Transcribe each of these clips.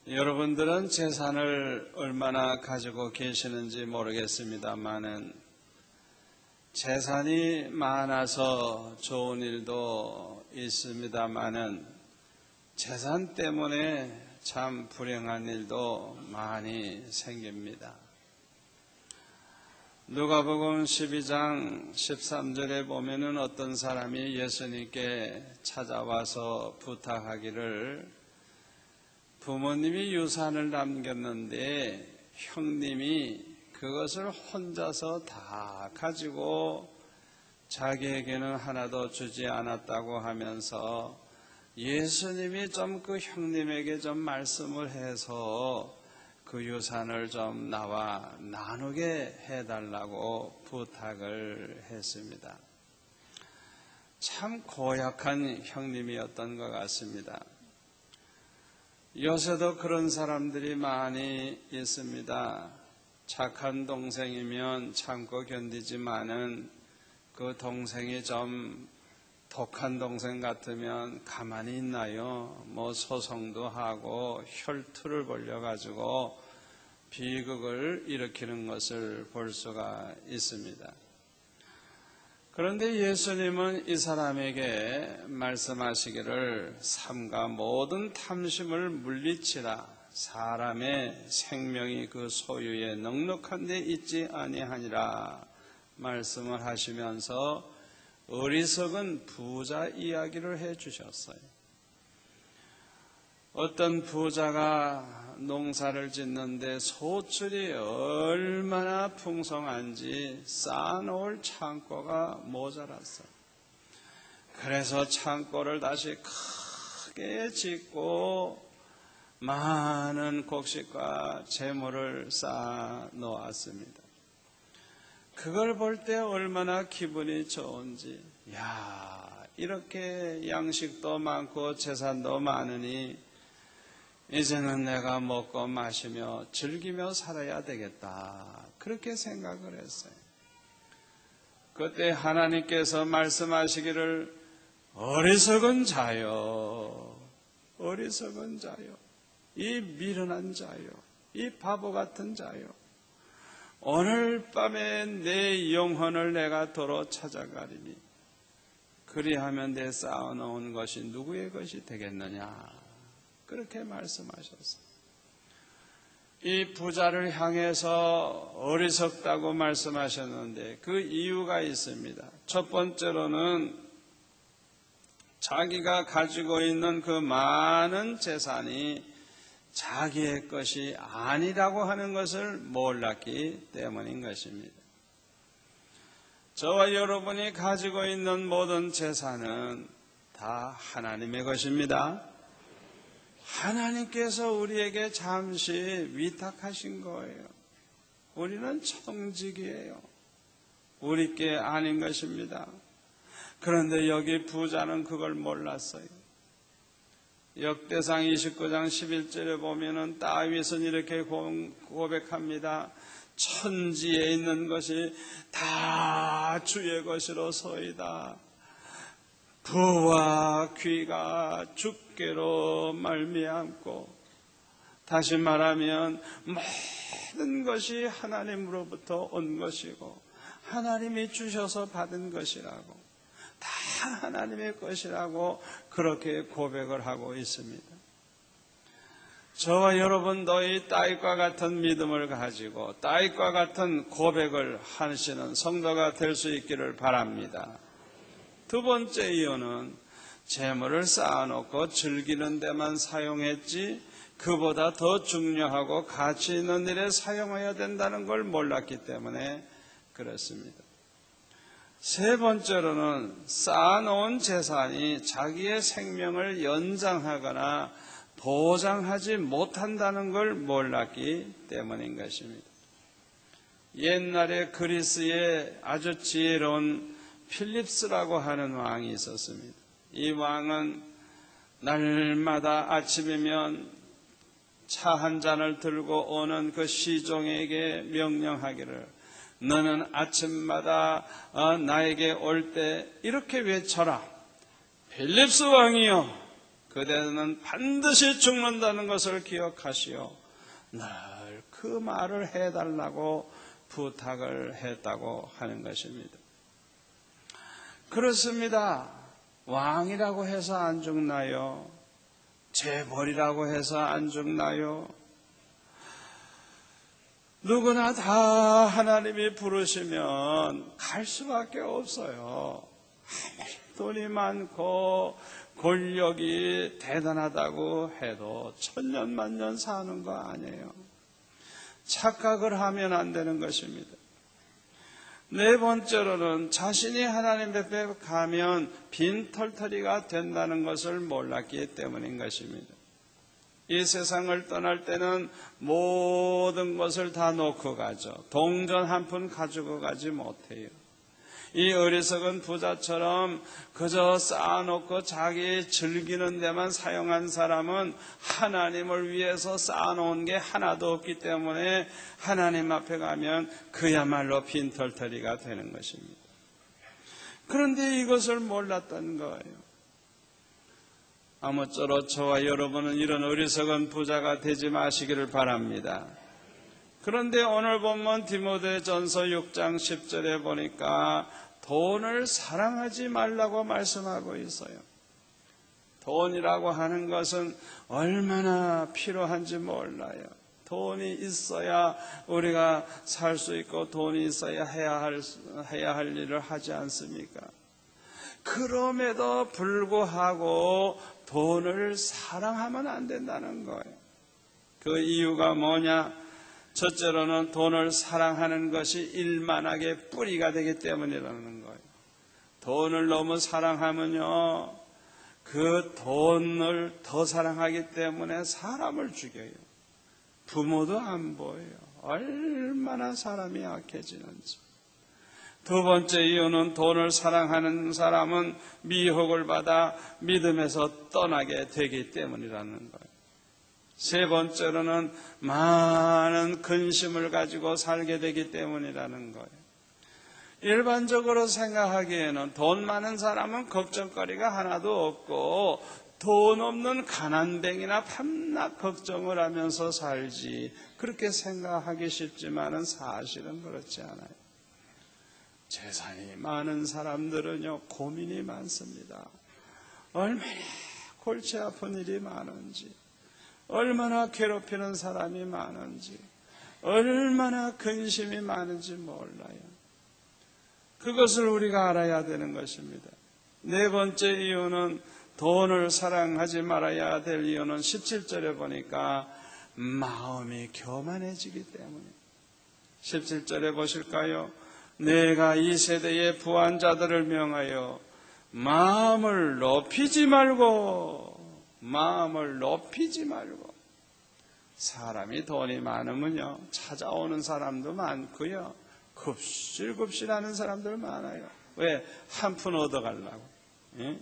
여러분들은 재산을 얼마나 가지고 계시는지 모르겠습니다만은 재산이 많아서 좋은 일도 있습니다만은 재산 때문에 참 불행한 일도 많이 생깁니다. 누가복음 12장 13절에 보면은 어떤 사람이 예수님께 찾아와서 부탁하기를 부모님이 유산을 남겼는데 형님이 그것을 혼자서 다 가지고 자기에게는 하나도 주지 않았다고 하면서 예수님이 좀 그 형님에게 좀 말씀을 해서 그 유산을 좀 나와 나누게 해달라고 부탁을 했습니다. 참 고약한 형님이었던 것 같습니다. 요새도 그런 사람들이 많이 있습니다. 착한 동생이면 참고 견디지만은 그 동생이 좀 독한 동생 같으면 가만히 있나요? 소송도 하고 혈투를 벌여가지고 비극을 일으키는 것을 볼 수가 있습니다. 그런데 예수님은 이 사람에게 말씀하시기를 삼가 모든 탐심을 물리치라. 사람의 생명이 그 소유에 넉넉한 데 있지 아니하니라 말씀을 하시면서 어리석은 부자 이야기를 해주셨어요. 어떤 부자가 농사를 짓는데 소출이 얼마나 풍성한지 쌓아놓을 창고가 모자랐어요. 그래서 창고를 다시 크게 짓고 많은 곡식과 재물을 쌓아 놓았습니다. 그걸 볼 때 얼마나 기분이 좋은지, 이렇게 양식도 많고 재산도 많으니 이제는 내가 먹고 마시며 즐기며 살아야 되겠다, 그렇게 생각을 했어요. 그때 하나님께서 말씀하시기를 어리석은 자여, 어리석은 자여, 이 미련한 자여, 이 바보 같은 자여, 오늘 밤에 내 영혼을 내가 도로 찾아가리니 그리하면 내 쌓아놓은 것이 누구의 것이 되겠느냐, 그렇게 말씀하셨어요. 이 부자를 향해서 어리석다고 말씀하셨는데 그 이유가 있습니다. 첫 번째로는 자기가 가지고 있는 그 많은 재산이 자기의 것이 아니라고 하는 것을 몰랐기 때문인 것입니다. 저와 여러분이 가지고 있는 모든 재산은 다 하나님의 것입니다. 하나님께서 우리에게 잠시 위탁하신 거예요. 우리는 청직이에요. 우리 게 아닌 것입니다. 그런데 여기 부자는 그걸 몰랐어요. 역대상 29장 11절에 보면은 다윗은 이렇게 고백합니다. 천지에 있는 것이 다 주의 것이로소이다. 부와 귀가 주께로 말미암고, 다시 말하면 모든 것이 하나님으로부터 온 것이고 하나님이 주셔서 받은 것이라고, 다 하나님의 것이라고 그렇게 고백을 하고 있습니다. 저와 여러분도 이 다윗과 같은 믿음을 가지고 다윗과 같은 고백을 하시는 성도가 될 수 있기를 바랍니다. 두 번째 이유는 재물을 쌓아놓고 즐기는 데만 사용했지 그보다 더 중요하고 가치 있는 일에 사용해야 된다는 걸 몰랐기 때문에 그렇습니다. 세 번째로는 쌓아놓은 재산이 자기의 생명을 연장하거나 보장하지 못한다는 걸 몰랐기 때문인 것입니다. 옛날에 그리스에 아주 지혜로운 필립스라고 하는 왕이 있었습니다. 이 왕은 날마다 아침이면 차 한 잔을 들고 오는 그 시종에게 명령하기를 너는 아침마다 나에게 올 때 이렇게 외쳐라. 필립스 왕이여, 그대는 반드시 죽는다는 것을 기억하시오. 늘 그 말을 해달라고 부탁을 했다고 하는 것입니다. 그렇습니다. 왕이라고 해서 안 죽나요? 재벌이라고 해서 안 죽나요? 누구나 다 하나님이 부르시면 갈 수밖에 없어요. 아무리 돈이 많고 권력이 대단하다고 해도 천년만년 사는 거 아니에요. 착각을 하면 안 되는 것입니다. 네 번째로는 자신이 하나님 앞에 가면 빈털터리가 된다는 것을 몰랐기 때문인 것입니다. 이 세상을 떠날 때는 모든 것을 다 놓고 가죠. 동전 한 푼 가지고 가지 못해요. 이 어리석은 부자처럼 그저 쌓아놓고 자기 즐기는 데만 사용한 사람은 하나님을 위해서 쌓아놓은 게 하나도 없기 때문에 하나님 앞에 가면 그야말로 빈털터리가 되는 것입니다. 그런데 이것을 몰랐던 거예요. 아무쪼록 저와 여러분은 이런 어리석은 부자가 되지 마시기를 바랍니다. 그런데 오늘 본문 디모데전서 6장 10절에 보니까 돈을 사랑하지 말라고 말씀하고 있어요. 돈이라고 하는 것은 얼마나 필요한지 몰라요. 돈이 있어야 우리가 살 수 있고 돈이 있어야 해야 할 일을 하지 않습니까? 그럼에도 불구하고 돈을 사랑하면 안 된다는 거예요. 그 이유가 뭐냐? 첫째로는 돈을 사랑하는 것이 일만하게 뿌리가 되기 때문이라는 거예요. 돈을 너무 사랑하면요, 그 돈을 더 사랑하기 때문에 사람을 죽여요. 부모도 안 보여요. 얼마나 사람이 약해지는지. 두 번째 이유는 돈을 사랑하는 사람은 미혹을 받아 믿음에서 떠나게 되기 때문이라는 거예요. 세 번째로는 많은 근심을 가지고 살게 되기 때문이라는 거예요. 일반적으로 생각하기에는 돈 많은 사람은 걱정거리가 하나도 없고 돈 없는 가난뱅이나 밤낮 걱정을 하면서 살지, 그렇게 생각하기 쉽지만은 사실은 그렇지 않아요. 재산이 많은 사람들은요, 고민이 많습니다. 얼마나 골치 아픈 일이 많은지, 얼마나 괴롭히는 사람이 많은지, 얼마나 근심이 많은지 몰라요. 그것을 우리가 알아야 되는 것입니다. 네 번째 이유는, 돈을 사랑하지 말아야 될 이유는 17절에 보니까 마음이 교만해지기 때문에. 17절에 보실까요? 내가 이 세대의 부한 자들을 명하여 마음을 높이지 말고, 사람이 돈이 많으면요, 찾아오는 사람도 많고요, 굽실굽실하는 사람들 많아요. 왜? 한 푼 얻어가려고. 예?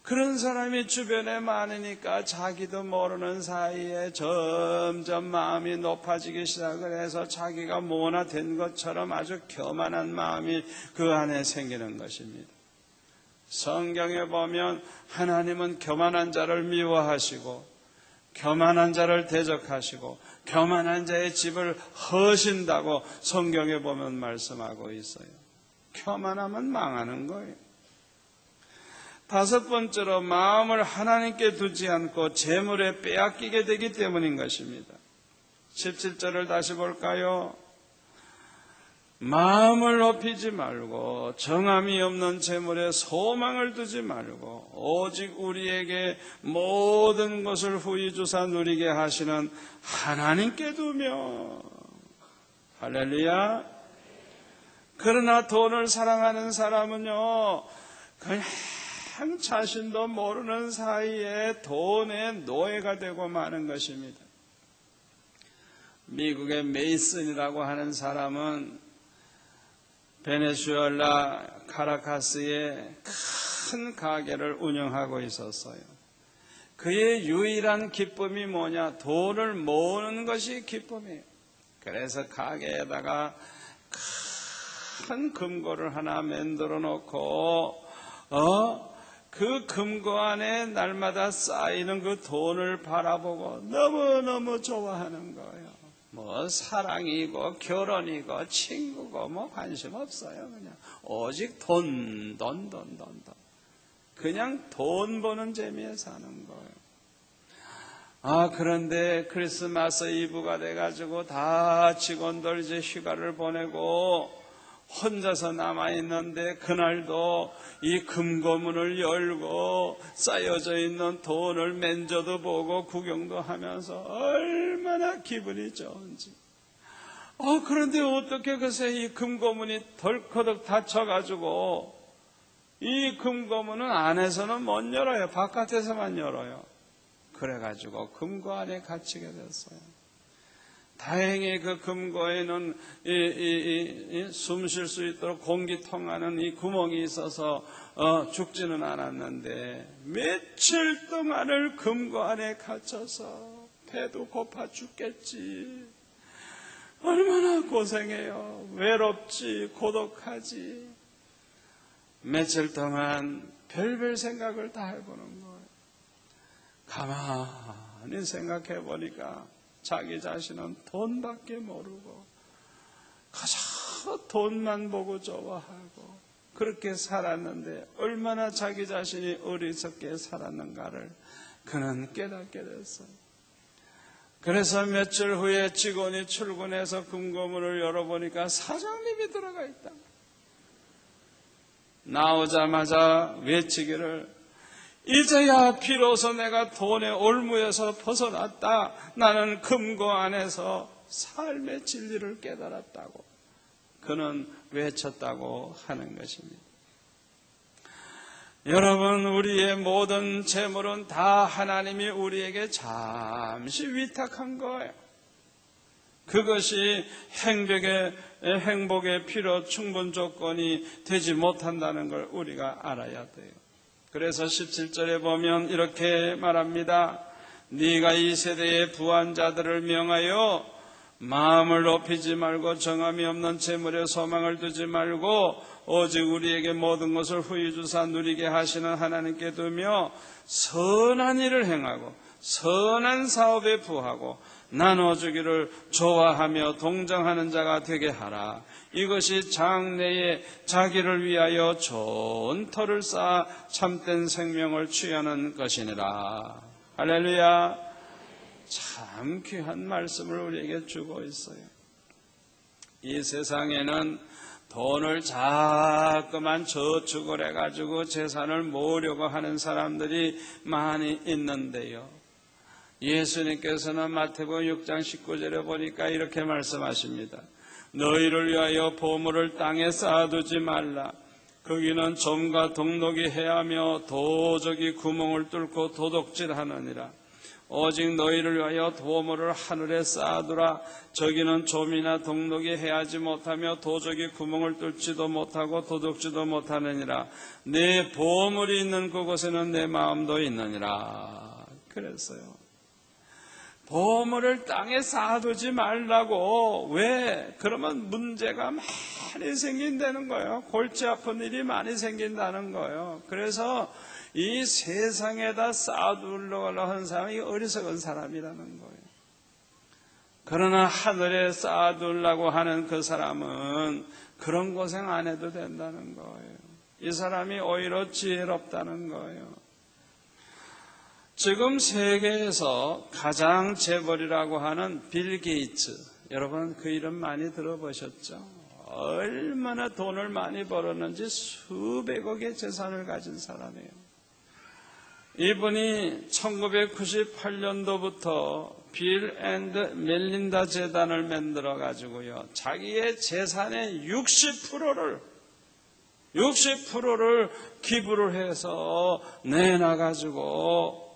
그런 사람이 주변에 많으니까 자기도 모르는 사이에 점점 마음이 높아지기 시작을 해서 자기가 뭐나 된 것처럼 아주 교만한 마음이 그 안에 생기는 것입니다. 성경에 보면 하나님은 교만한 자를 미워하시고 교만한 자를 대적하시고 교만한 자의 집을 허신다고 성경에 보면 말씀하고 있어요. 교만하면 망하는 거예요. 다섯 번째로, 마음을 하나님께 두지 않고 재물에 빼앗기게 되기 때문인 것입니다. 17절을 다시 볼까요? 마음을 높이지 말고 정함이 없는 재물에 소망을 두지 말고 오직 우리에게 모든 것을 후히 주사 누리게 하시는 하나님께 두며. 할렐루야. 그러나 돈을 사랑하는 사람은요, 그냥 자신도 모르는 사이에 돈의 노예가 되고 마는 것입니다. 미국의 메이슨이라고 하는 사람은 베네수엘라 카라카스에 큰 가게를 운영하고 있었어요. 그의 유일한 기쁨이 뭐냐? 돈을 모으는 것이 기쁨이에요. 그래서 가게에다가 큰 금고를 하나 만들어 놓고 그 그 금고 안에 날마다 쌓이는 그 돈을 바라보고 너무너무 좋아하는 거예요. 뭐 사랑이고 결혼이고 친구고 뭐 관심 없어요. 그냥 오직 돈. 그냥 돈 버는 재미에 사는 거예요. 그런데 크리스마스 이브가 돼가지고 다 직원들 이제 휴가를 보내고 혼자서 남아있는데 그날도 이 금고문을 열고 쌓여져 있는 돈을 맨져도 보고 구경도 하면서 얼마나 기분이 좋은지. 그런데 어떻게 글쎄 이 금고문이 덜커덕 닫혀가지고 이 금고문은 안에서는 못 열어요. 바깥에서만 열어요. 그래가지고 금고 안에 갇히게 됐어요. 다행히 그 금고에는 숨 쉴 수 있도록 공기 통하는 이 구멍이 있어서 죽지는 않았는데 며칠 동안을 금고 안에 갇혀서 배도 고파 죽겠지. 얼마나 고생해요. 외롭지, 고독하지. 며칠 동안 별별 생각을 다 해보는 거예요. 가만히 생각해 보니까 자기 자신은 돈밖에 모르고 가장 돈만 보고 좋아하고 그렇게 살았는데 얼마나 자기 자신이 어리석게 살았는가를 그는 깨닫게 됐어요. 그래서 며칠 후에 직원이 출근해서 금고문을 열어보니까 사장님이 들어가 있다. 나오자마자 외치기를 이제야 비로소 내가 돈의 올무에서 벗어났다. 나는 금고 안에서 삶의 진리를 깨달았다고 그는 외쳤다고 하는 것입니다. 여러분, 우리의 모든 재물은 다 하나님이 우리에게 잠시 위탁한 거예요. 그것이 행복의 필요 충분 조건이 되지 못한다는 걸 우리가 알아야 돼요. 그래서 17절에 보면 이렇게 말합니다. 네가 이 세대의 부한 자들을 명하여 마음을 높이지 말고 정함이 없는 재물에 소망을 두지 말고 오직 우리에게 모든 것을 후히 주사 누리게 하시는 하나님께 두며 선한 일을 행하고 선한 사업에 부하고 나눠주기를 좋아하며 동정하는 자가 되게 하라. 이것이 장래에 자기를 위하여 좋은 터를 쌓아 참된 생명을 취하는 것이니라. 할렐루야. 참 귀한 말씀을 우리에게 주고 있어요. 이 세상에는 돈을 자꾸만 저축을 해가지고 재산을 모으려고 하는 사람들이 많이 있는데요. 예수님께서는 마태복음 6장 19절에 보니까 이렇게 말씀하십니다. 너희를 위하여 보물을 땅에 쌓아두지 말라. 거기는 좀과 동독이 해하며 도적이 구멍을 뚫고 도둑질하느니라. 오직 너희를 위하여 보물을 하늘에 쌓아두라. 저기는 좀이나 동독이 해하지 못하며 도적이 구멍을 뚫지도 못하고 도둑지도 못하느니라. 내 보물이 있는 그곳에는 내 마음도 있느니라. 그랬어요. 보물을 땅에 쌓아두지 말라고. 왜? 그러면 문제가 많이 생긴다는 거예요. 골치 아픈 일이 많이 생긴다는 거예요. 그래서 이 세상에다 쌓아두려고 하는 사람이 어리석은 사람이라는 거예요. 그러나 하늘에 쌓아두려고 하는 그 사람은 그런 고생 안 해도 된다는 거예요. 이 사람이 오히려 지혜롭다는 거예요. 지금 세계에서 가장 재벌이라고 하는 빌 게이츠, 여러분 그 이름 많이 들어보셨죠? 얼마나 돈을 많이 벌었는지 수백억의 재산을 가진 사람이에요. 이분이 1998년도부터 빌 앤드 멜린다 재단을 만들어 가지고요, 자기의 재산의 60%를 기부를 해서 내놔가지고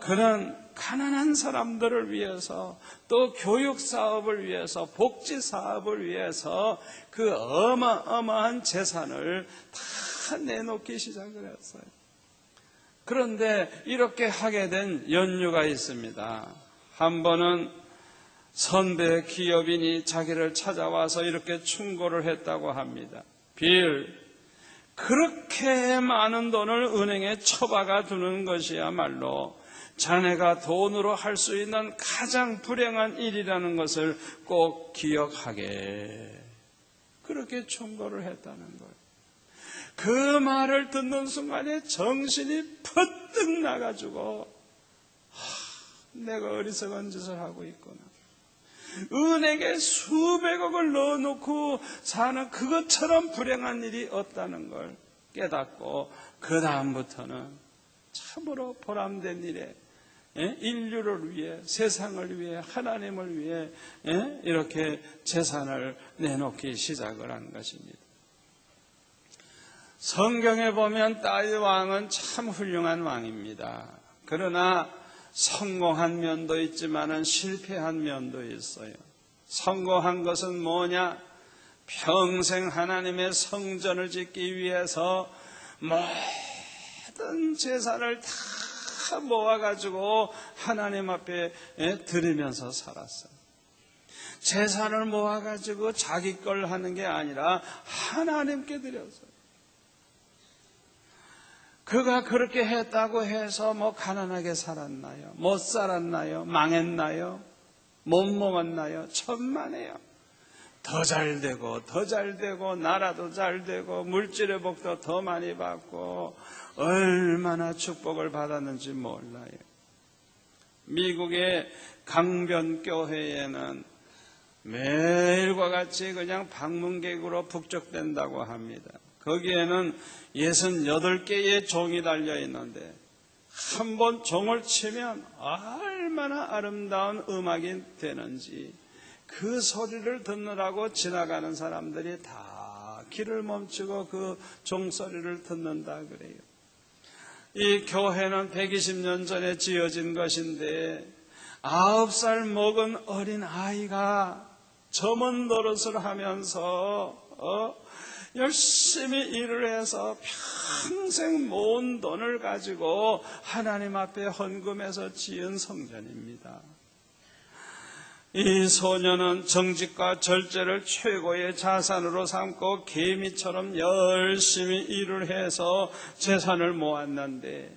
그런 가난한 사람들을 위해서, 또 교육 사업을 위해서, 복지 사업을 위해서 그 어마어마한 재산을 다 내놓기 시작을 했어요. 그런데 이렇게 하게 된 연유가 있습니다. 한 번은 선배 기업인이 자기를 찾아와서 이렇게 충고를 했다고 합니다. 빌, 그렇게 많은 돈을 은행에 처박아 두는 것이야말로 자네가 돈으로 할 수 있는 가장 불행한 일이라는 것을 꼭 기억하게, 그렇게 충고를 했다는 거예요. 그 말을 듣는 순간에 정신이 퍼뜩 나가지고 내가 어리석은 짓을 하고 있구나. 은행에 수백억을 넣어놓고 사는 그것처럼 불행한 일이 없다는 걸 깨닫고 그 다음부터는 참으로 보람된 일에 인류를 위해, 세상을 위해, 하나님을 위해 이렇게 재산을 내놓기 시작을 한 것입니다. 성경에 보면 다윗 왕은 참 훌륭한 왕입니다. 그러나 성공한 면도 있지만은 실패한 면도 있어요. 성공한 것은 뭐냐? 평생 하나님의 성전을 짓기 위해서 모든 재산을 다 모아가지고 하나님 앞에 드리면서 살았어요. 재산을 모아가지고 자기 걸 하는 게 아니라 하나님께 드렸어요. 그가 그렇게 했다고 해서 가난하게 살았나요? 못 살았나요? 망했나요? 못 먹었나요? 천만에요. 더 잘 되고 더 잘 되고 나라도 잘 되고 물질의 복도 더 많이 받고 얼마나 축복을 받았는지 몰라요. 미국의 강변교회에는 매일과 같이 그냥 방문객으로 북적댄다고 합니다. 거기에는 68개의 종이 달려 있는데 한 번 종을 치면 얼마나 아름다운 음악이 되는지 그 소리를 듣느라고 지나가는 사람들이 다 길을 멈추고 그 종소리를 듣는다 그래요. 이 교회는 120년 전에 지어진 것인데 9살 먹은 어린 아이가 점원 노릇을 하면서 열심히 일을 해서 평생 모은 돈을 가지고 하나님 앞에 헌금해서 지은 성전입니다. 이 소녀는 정직과 절제를 최고의 자산으로 삼고 개미처럼 열심히 일을 해서 재산을 모았는데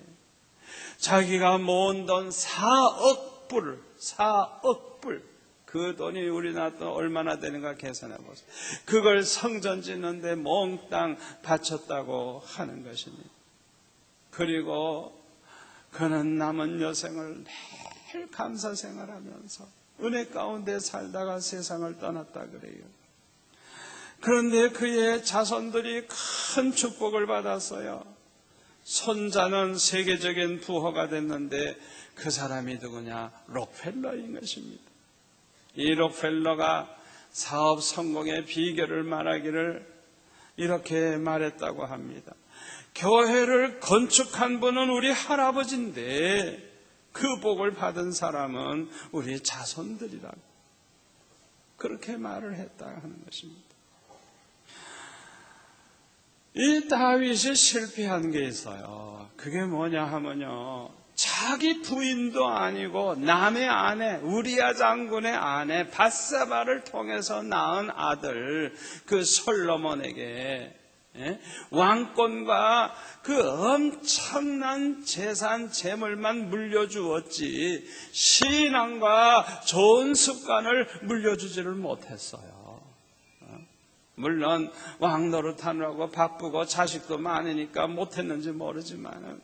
자기가 모은 돈 4억 불, 그 돈이 우리나라 돈 얼마나 되는가 계산해 보세요. 그걸 성전 짓는데 몽땅 바쳤다고 하는 것입니다. 그리고 그는 남은 여생을 매일 감사 생활하면서 은혜 가운데 살다가 세상을 떠났다 그래요. 그런데 그의 자손들이 큰 축복을 받았어요. 손자는 세계적인 부호가 됐는데 그 사람이 누구냐? 록펠러인 것입니다. 이 록펠러가 사업 성공의 비결을 말하기를 이렇게 말했다고 합니다. 교회를 건축한 분은 우리 할아버지인데 그 복을 받은 사람은 우리 자손들이라고 그렇게 말을 했다 하는 것입니다. 이 다윗이 실패한 게 있어요. 그게 뭐냐 하면요, 자기 부인도 아니고 남의 아내, 우리야 장군의 아내 밧세바를 통해서 낳은 아들 그 솔로몬에게 왕권과 그 엄청난 재산 재물만 물려주었지 신앙과 좋은 습관을 물려주지를 못했어요. 물론 왕 노릇하느라고 바쁘고 자식도 많으니까 못했는지 모르지만은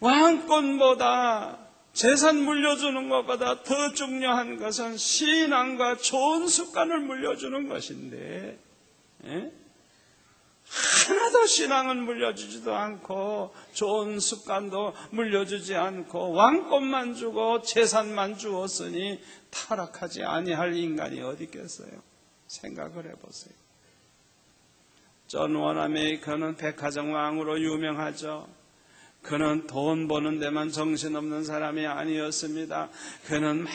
왕권보다 재산 물려주는 것보다 더 중요한 것은 신앙과 좋은 습관을 물려주는 것인데 하나도 신앙은 물려주지도 않고 좋은 습관도 물려주지 않고 왕권만 주고 재산만 주었으니 타락하지 아니할 인간이 어디 있겠어요? 생각을 해보세요. 존 원아메이커는 백화점 왕으로 유명하죠. 그는 돈 버는 데만 정신없는 사람이 아니었습니다. 그는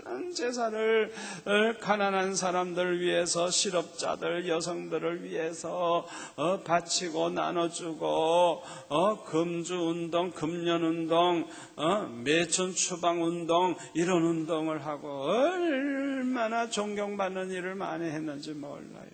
많은 재산을 가난한 사람들을 위해서, 실업자들, 여성들을 위해서 바치고 나눠주고 금주운동, 금년운동, 매춘 추방운동 이런 운동을 하고 얼마나 존경받는 일을 많이 했는지 몰라요.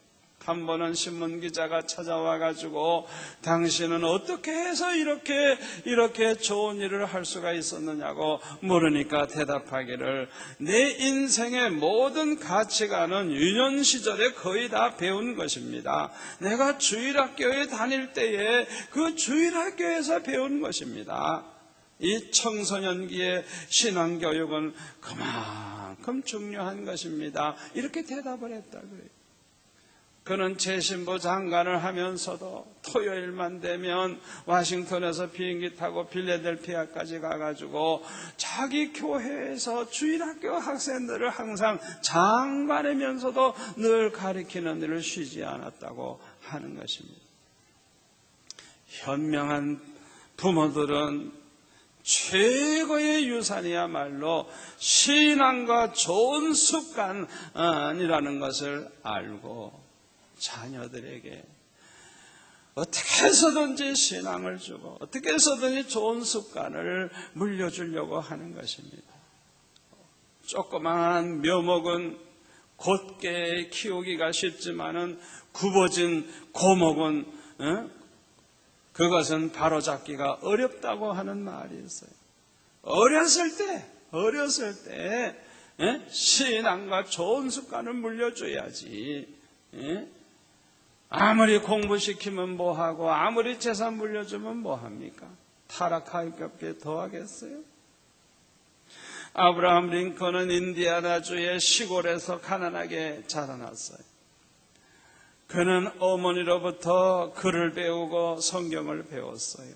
한 번은 신문 기자가 찾아와 가지고 당신은 어떻게 해서 이렇게 좋은 일을 할 수가 있었느냐고 물으니까 대답하기를 내 인생의 모든 가치관은 유년 시절에 거의 다 배운 것입니다. 내가 주일학교에 다닐 때에 그 주일학교에서 배운 것입니다. 이 청소년기의 신앙교육은 그만큼 중요한 것입니다. 이렇게 대답을 했다 그래요. 그는 재신부 장관을 하면서도 토요일만 되면 워싱턴에서 비행기 타고 필라델피아까지 가가지고 자기 교회에서 주일학교 학생들을 항상 장관이면서도 늘 가르치는 일을 쉬지 않았다고 하는 것입니다. 현명한 부모들은 최고의 유산이야말로 신앙과 좋은 습관이라는 것을 알고 자녀들에게 어떻게 해서든지 신앙을 주고 어떻게 해서든지 좋은 습관을 물려주려고 하는 것입니다. 조그마한 묘목은 곧게 키우기가 쉽지만은 굽어진 고목은 그것은 바로잡기가 어렵다고 하는 말이 있어요. 어렸을 때 신앙과 좋은 습관을 물려줘야지. 아무리 공부시키면 뭐하고 아무리 재산 물려주면 뭐합니까? 타락할 게 더하겠어요? 아브라함 링컨은 인디아나주의 시골에서 가난하게 자라났어요. 그는 어머니로부터 글을 배우고 성경을 배웠어요.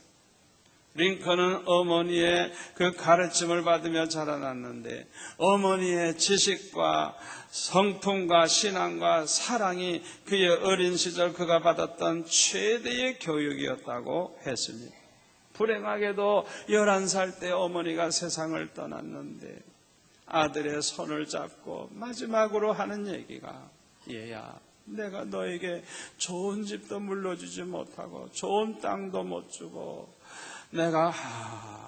링컨은 어머니의 그 가르침을 받으며 자라났는데 어머니의 지식과 성품과 신앙과 사랑이 그의 어린 시절 그가 받았던 최대의 교육이었다고 했습니다. 불행하게도 11살 때 어머니가 세상을 떠났는데 아들의 손을 잡고 마지막으로 하는 얘기가 얘야, 내가 너에게 좋은 집도 물려주지 못하고 좋은 땅도 못 주고 내가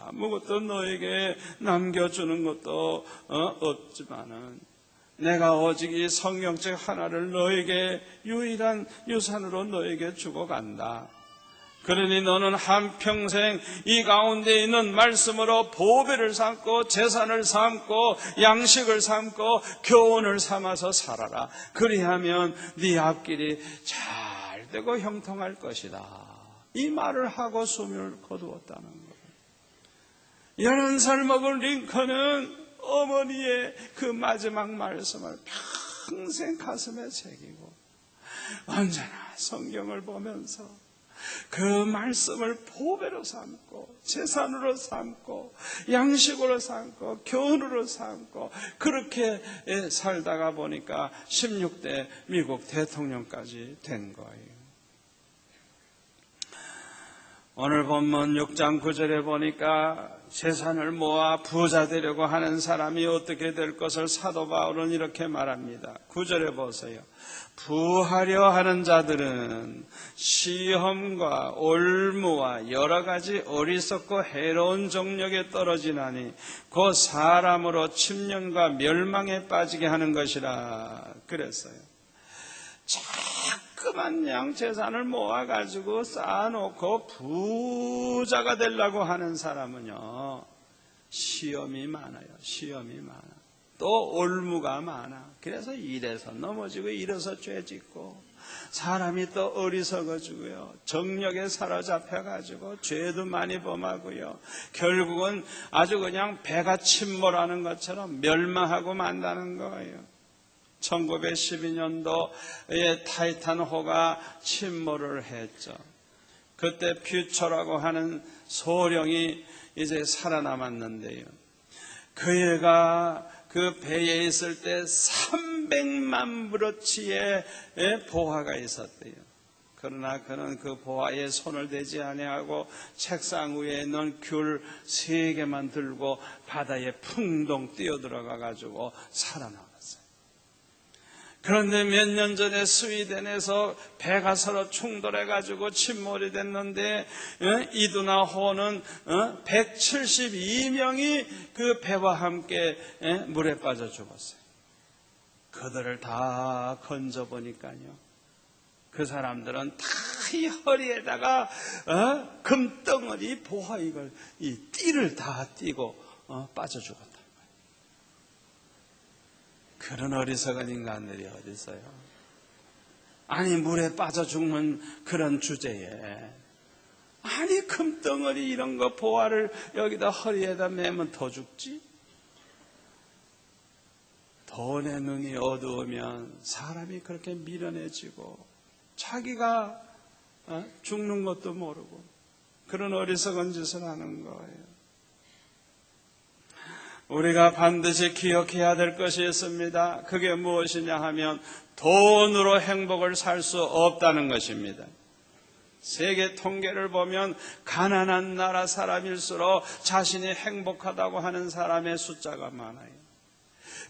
아무것도 너에게 남겨주는 것도 없지만은 내가 오직 이 성경책 하나를 너에게 유일한 유산으로 너에게 주고 간다. 그러니 너는 한평생 이 가운데 있는 말씀으로 보배를 삼고 재산을 삼고 양식을 삼고 교훈을 삼아서 살아라. 그리하면 네 앞길이 잘 되고 형통할 것이다. 이 말을 하고 숨을 거두었다는 거예요. 11살 먹은 링컨은 어머니의 그 마지막 말씀을 평생 가슴에 새기고 언제나 성경을 보면서 그 말씀을 보배로 삼고 재산으로 삼고 양식으로 삼고 교훈으로 삼고 그렇게 살다가 보니까 16대 미국 대통령까지 된 거예요. 오늘 본문 6장 9절에 보니까 재산을 모아 부자 되려고 하는 사람이 어떻게 될 것을 사도 바울은 이렇게 말합니다. 9절에 보세요. 부하려 하는 자들은 시험과 올무와 여러 가지 어리석고 해로운 정력에 떨어지나니 그 사람으로 침륜과 멸망에 빠지게 하는 것이라 그랬어요. 자꾸만 양 재산을 모아가지고 쌓아놓고 부자가 되려고 하는 사람은요, 시험이 많아요. 시험이 많아. 또 올무가 많아. 그래서 이래서 넘어지고 이래서 죄 짓고 사람이 또 어리석어지고요. 정력에 사로잡혀가지고 죄도 많이 범하고요. 결국은 아주 그냥 배가 침몰하는 것처럼 멸망하고 만다는 거예요. 1912년도에 타이탄호가 침몰을 했죠. 그때 퓨처라고 하는 소령이 이제 살아남았는데요. 그 애가 그 배에 있을 때 300만 브로치의 보화가 있었대요. 그러나 그는 그 보화에 손을 대지 아니하고 책상 위에 있는 귤 3개만 들고 바다에 풍덩 뛰어들어가 가지고 살아남았어요. 그런데 몇 년 전에 스위덴에서 배가 서로 충돌해가지고 침몰이 됐는데 이두나호는 172명이 그 배와 함께 물에 빠져 죽었어요. 그들을 다 건져보니까요, 그 사람들은 다 이 허리에다가 금덩어리 보화 이걸 이 띠를 다 띠고 빠져 죽었다. 그런 어리석은 인간들이 어디 있어요? 아니 물에 빠져 죽는 그런 주제에 아니 금덩어리 이런 거 보화를 여기다 허리에다 매면 더 죽지? 돈의 눈이 어두우면 사람이 그렇게 미련해지고 자기가 죽는 것도 모르고 그런 어리석은 짓을 하는 거예요. 우리가 반드시 기억해야 될 것이 있습니다. 그게 무엇이냐 하면 돈으로 행복을 살 수 없다는 것입니다. 세계 통계를 보면 가난한 나라 사람일수록 자신이 행복하다고 하는 사람의 숫자가 많아요.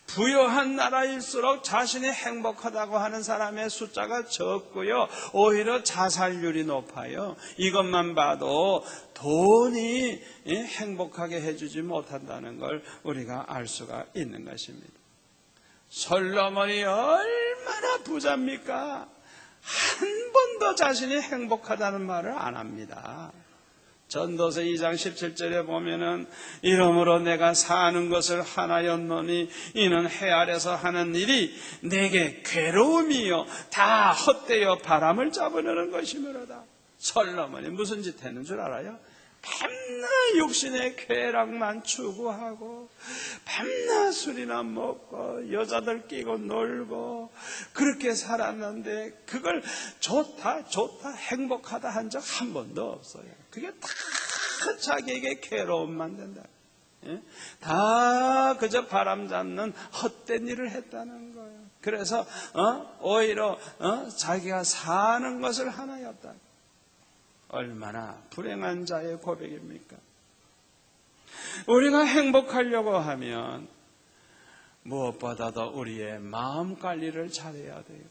부유한 나라일수록 자신이 행복하다고 하는 사람의 숫자가 적고요. 오히려 자살률이 높아요. 이것만 봐도 돈이 행복하게 해주지 못한다는 걸 우리가 알 수가 있는 것입니다. 솔로몬이 얼마나 부자입니까? 한 번도 자신이 행복하다는 말을 안 합니다. 전도서 2장 17절에 보면은 이러므로 내가 사는 것을 하나였노니 이는 해 아래서 하는 일이 내게 괴로움이요 다 헛되어 바람을 잡으려는 것이므로다. 솔로몬이 무슨 짓 했는 줄 알아요? 밤낮 육신의 쾌락만 추구하고 밤낮 술이나 먹고 여자들 끼고 놀고 그렇게 살았는데 그걸 좋다 행복하다 한 적 한 번도 없어요. 그게 다 자기에게 괴로움만 된다. 다 그저 바람 잡는 헛된 일을 했다는 거예요. 그래서 오히려 자기가 사는 것을 하나였다. 얼마나 불행한 자의 고백입니까? 우리가 행복하려고 하면 무엇보다도 우리의 마음 관리를 잘해야 돼요.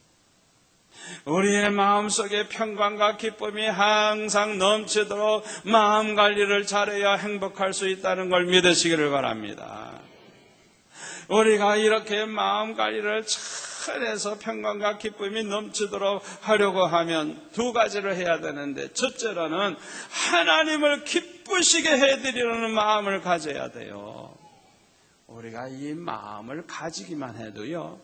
우리의 마음속에 평강과 기쁨이 항상 넘치도록 마음 관리를 잘해야 행복할 수 있다는 걸 믿으시기를 바랍니다. 우리가 이렇게 마음 관리를 잘해서 평강과 기쁨이 넘치도록 하려고 하면 두 가지를 해야 되는데, 첫째로는 하나님을 기쁘시게 해드리려는 마음을 가져야 돼요. 우리가 이 마음을 가지기만 해도요,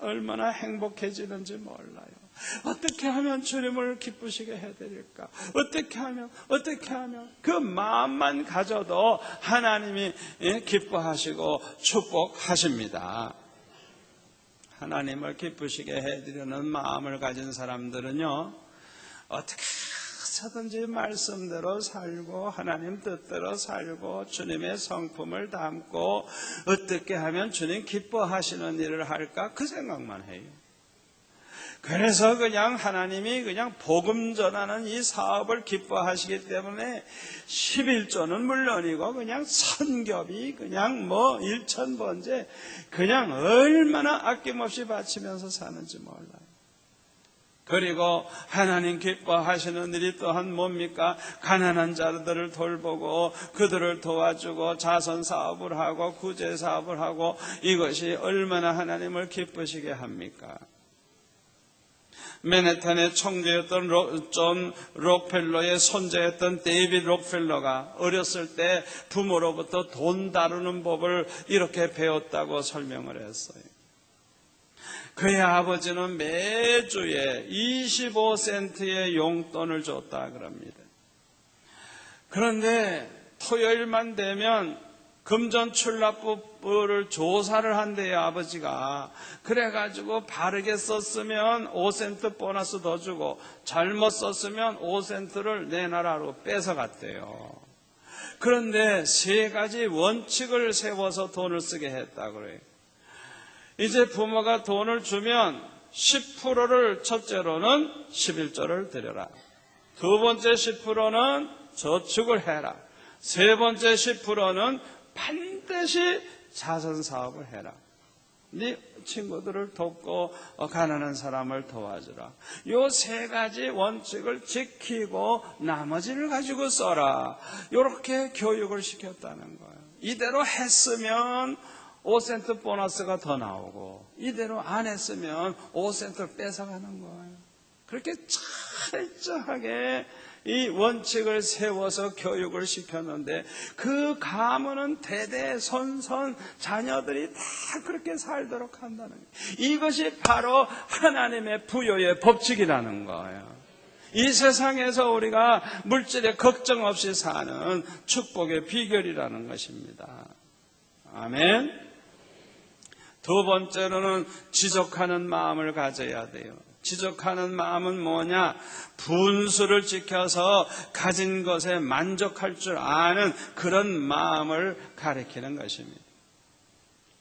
얼마나 행복해지는지 몰라요. 어떻게 하면 주님을 기쁘시게 해드릴까? 어떻게 하면 그 마음만 가져도 하나님이 기뻐하시고 축복하십니다. 하나님을 기쁘시게 해드리는 마음을 가진 사람들은요, 어떻게 하든지 말씀대로 살고 하나님 뜻대로 살고 주님의 성품을 담고 어떻게 하면 주님 기뻐하시는 일을 할까 그 생각만 해요. 그래서 그냥 하나님이 그냥 복음 전하는 이 사업을 기뻐하시기 때문에 11조는 물론이고 그냥 선교비 그냥 일천번제 그냥 얼마나 아낌없이 바치면서 사는지 몰라요. 그리고 하나님 기뻐하시는 일이 또한 뭡니까? 가난한 자들을 돌보고 그들을 도와주고 자선사업을 하고 구제사업을 하고 이것이 얼마나 하나님을 기쁘시게 합니까? 맨해튼의 총재였던 존 록펠러의 손자였던 데이비드 록펠러가 어렸을 때 부모로부터 돈 다루는 법을 이렇게 배웠다고 설명을 했어요. 그의 아버지는 매주에 25센트의 용돈을 줬다 그럽니다. 그런데 토요일만 되면 금전출납부를 조사를 한대요, 아버지가. 그래가지고 바르게 썼으면 5센트 보너스 더 주고 잘못 썼으면 5센트를 내 나라로 뺏어갔대요. 그런데 세 가지 원칙을 세워서 돈을 쓰게 했다 그래요. 이제 부모가 돈을 주면 10%를 첫째로는 11조를 드려라. 두 번째 10%는 저축을 해라. 세 번째 10%는 반드시 자선사업을 해라. 네 친구들을 돕고 가난한 사람을 도와주라. 요 세 가지 원칙을 지키고 나머지를 가지고 써라. 이렇게 교육을 시켰다는 거예요. 이대로 했으면 5센트 보너스가 더 나오고, 이대로 안 했으면 5센트를 뺏어가는 거예요. 그렇게 철저하게 이 원칙을 세워서 교육을 시켰는데, 그 가문은 대대손손 자녀들이 다 그렇게 살도록 한다는 거예요. 이것이 바로 하나님의 부요의 법칙이라는 거예요. 이 세상에서 우리가 물질에 걱정 없이 사는 축복의 비결이라는 것입니다. 아멘. 두 번째로는 지속하는 마음을 가져야 돼요. 지속하는 마음은 뭐냐? 분수를 지켜서 가진 것에 만족할 줄 아는 그런 마음을 가리키는 것입니다.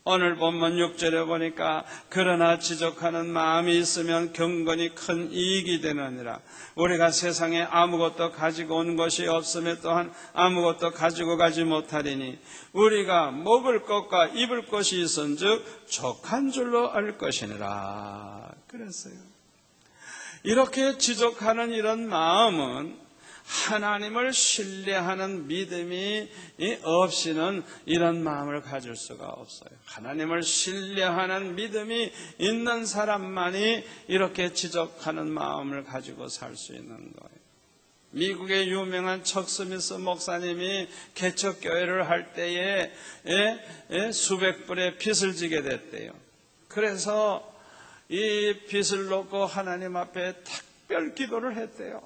오늘 본문 6절에 보니까 그러나 지속하는 마음이 있으면 경건이 큰 이익이 되느니라. 우리가 세상에 아무것도 가지고 온 것이 없음에 또한 아무것도 가지고 가지 못하리니 우리가 먹을 것과 입을 것이 있은즉 족한 줄로 알 것이니라. 그랬어요. 이렇게 지속하는 이런 마음은 하나님을 신뢰하는 믿음이 없이는 이런 마음을 가질 수가 없어요. 하나님을 신뢰하는 믿음이 있는 사람만이 이렇게 지속하는 마음을 가지고 살 수 있는 거예요. 미국의 유명한 척 스미스 목사님이 개척교회를 할 때에 수백 불의 빚을 지게 됐대요. 그래서 이 빚을 놓고 하나님 앞에 특별 기도를 했대요.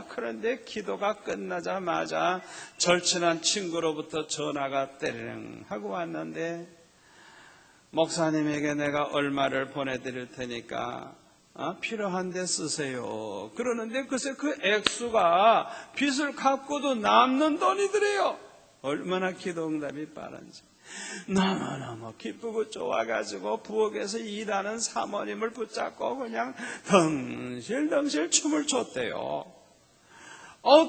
그런데 기도가 끝나자마자 절친한 친구로부터 전화가 때리릉 하고 왔는데, 목사님에게 내가 얼마를 보내드릴 테니까 필요한 데 쓰세요. 그러는데 글쎄 그 액수가 빚을 갚고도 남는 돈이더래요. 얼마나 기도 응답이 빠른지. 너무너무 기쁘고 좋아가지고 부엌에서 일하는 사모님을 붙잡고 그냥 덩실덩실 춤을 췄대요.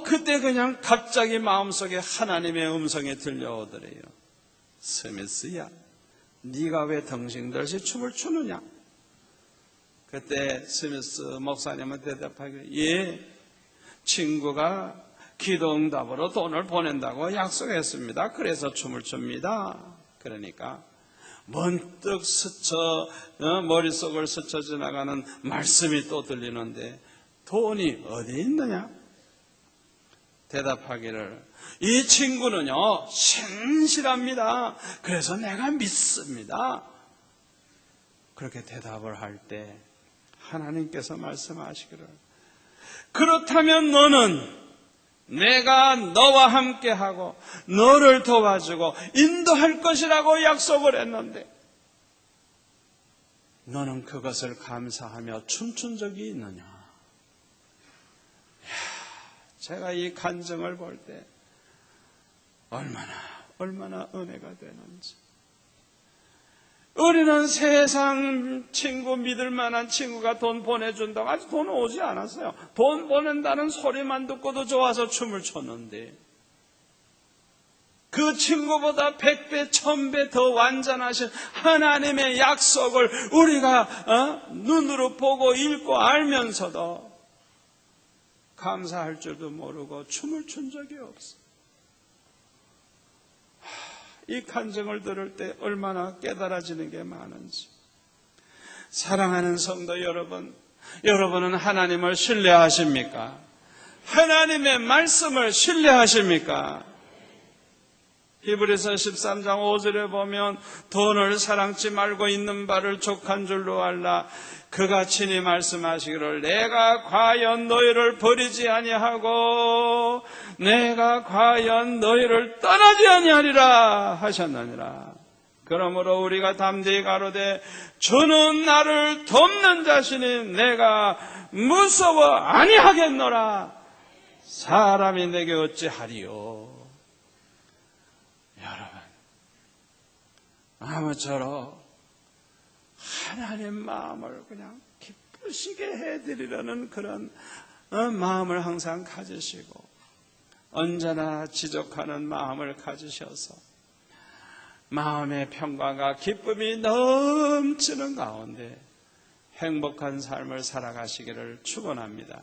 그때 그냥 갑자기 마음속에 하나님의 음성이 들려오더래요. 스미스야, 네가 왜 덩실덩실 춤을 추느냐? 그때 스미스 목사님은 대답하기를, 예, 친구가 기도응답으로 돈을 보낸다고 약속했습니다. 그래서 춤을 춥니다. 그러니까 문득 머릿속을 스쳐 지나가는 말씀이 또 들리는데, 돈이 어디 있느냐? 대답하기를, 이 친구는요 신실합니다. 그래서 내가 믿습니다. 그렇게 대답을 할 때 하나님께서 말씀하시기를, 그렇다면 너는 내가 너와 함께하고 너를 도와주고 인도할 것이라고 약속을 했는데 너는 그것을 감사하며 춤춘 적이 있느냐? 제가 이 간증을 볼 때 얼마나 은혜가 되는지. 우리는 세상 친구, 믿을 만한 친구가 돈 보내준다고 아직 돈 오지 않았어요. 돈 보낸다는 소리만 듣고도 좋아서 춤을 췄는데, 그 친구보다 100배, 1000배 더 완전하신 하나님의 약속을 우리가 눈으로 보고 읽고 알면서도 감사할 줄도 모르고 춤을 춘 적이 없어. 이 간증을 들을 때 얼마나 깨달아지는 게 많은지. 사랑하는 성도 여러분, 여러분은 하나님을 신뢰하십니까? 하나님의 말씀을 신뢰하십니까? 히브리서 13장 5절에 보면 돈을 사랑치 말고 있는 바를 족한 줄로 알라. 그가 친히 말씀하시기를 내가 과연 너희를 버리지 아니하고 내가 과연 너희를 떠나지 아니하리라 하셨느니라. 그러므로 우리가 담대히 가로되 주는 나를 돕는 자시니 내가 무서워 아니하겠노라. 사람이 내게 어찌하리요. 여러분, 아무쪼록 하나님 마음을 그냥 기쁘시게 해드리려는 그런 마음을 항상 가지시고 언제나 지속하는 마음을 가지셔서 마음의 평강과 기쁨이 넘치는 가운데 행복한 삶을 살아가시기를 축원합니다.